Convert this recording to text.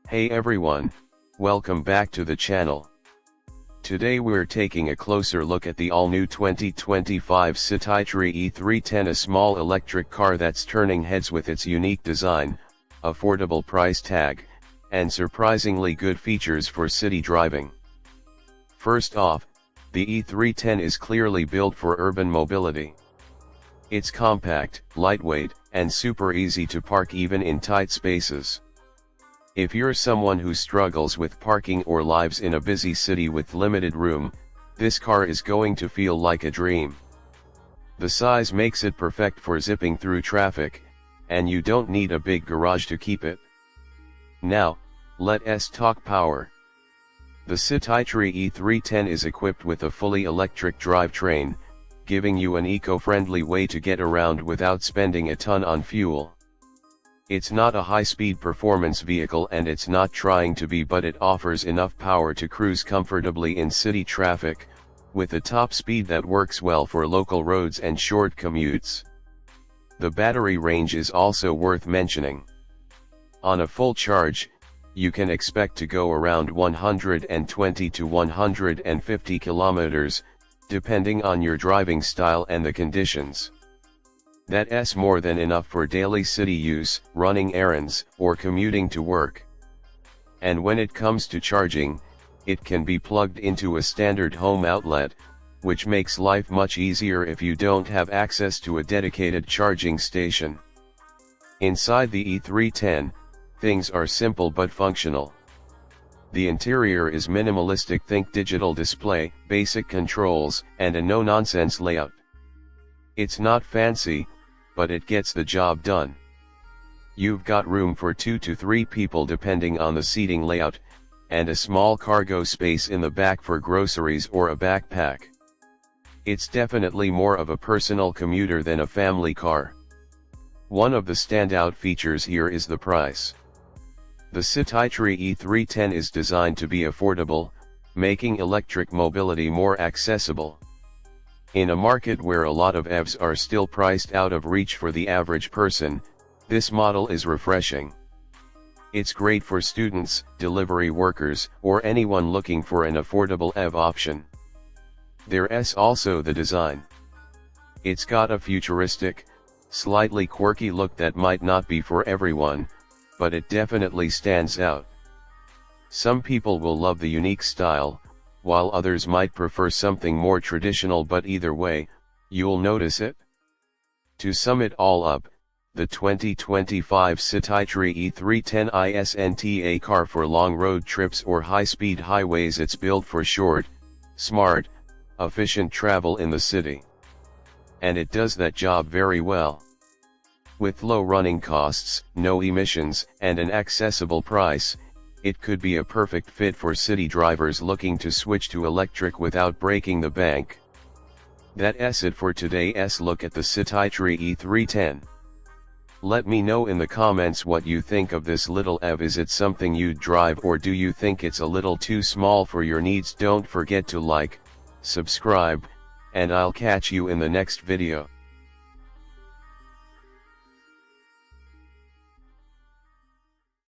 Hey everyone, welcome back to the channel. Today we're taking a closer look at the all-new 2025 Citytri E-310, a small electric car that's turning heads with its unique design, affordable price tag, and surprisingly good features for city driving. First off, the E-310 is clearly built for urban mobility. It's compact, lightweight, and super easy to park even in tight spaces. If you're someone who struggles with parking or lives in a busy city with limited room, this car is going to feel like a dream. The size makes it perfect for zipping through traffic, and you don't need a big garage to keep it. Now, let's talk power. The Citytri E-310 is equipped with a fully electric drivetrain, giving you an eco-friendly way to get around without spending a ton on fuel. It's not a high-speed performance vehicle and it's not trying to be, but it offers enough power to cruise comfortably in city traffic, with a top speed that works well for local roads and short commutes. The battery range is also worth mentioning. On a full charge, you can expect to go around 120 to 150 kilometers, depending on your driving style and the conditions. That's more than enough for daily city use, running errands, or commuting to work. And when it comes to charging, it can be plugged into a standard home outlet, which makes life much easier if you don't have access to a dedicated charging station. Inside the E-310, things are simple but functional. The interior is minimalistic, think digital display, basic controls, and a no-nonsense layout. It's not fancy, but it gets the job done. You've got room for 2 to 3 people depending on the seating layout, and a small cargo space in the back for groceries or a backpack. It's definitely more of a personal commuter than a family car. One of the standout features here is the price. The Citytri E-310 is designed to be affordable, making electric mobility more accessible. In a market where a lot of EVs are still priced out of reach for the average person, this model is refreshing. It's great for students, delivery workers, or anyone looking for an affordable EV option. There's also the design. It's got a futuristic, slightly quirky look that might not be for everyone, but it definitely stands out. Some people will love the unique style, while others might prefer something more traditional, but either way, you'll notice it. To sum it all up, the 2025 Citytri E-310 isn't a car for long road trips or high-speed highways. It's built for short, smart, efficient travel in the city. And it does that job very well. With low running costs, no emissions, and an accessible price, it could be a perfect fit for city drivers looking to switch to electric without breaking the bank. That's it for today's look at the Citytri E-310. Let me know in the comments what you think of this little EV. Is it something you'd drive, or do you think it's a little too small for your needs? Don't forget to like, subscribe, and I'll catch you in the next video.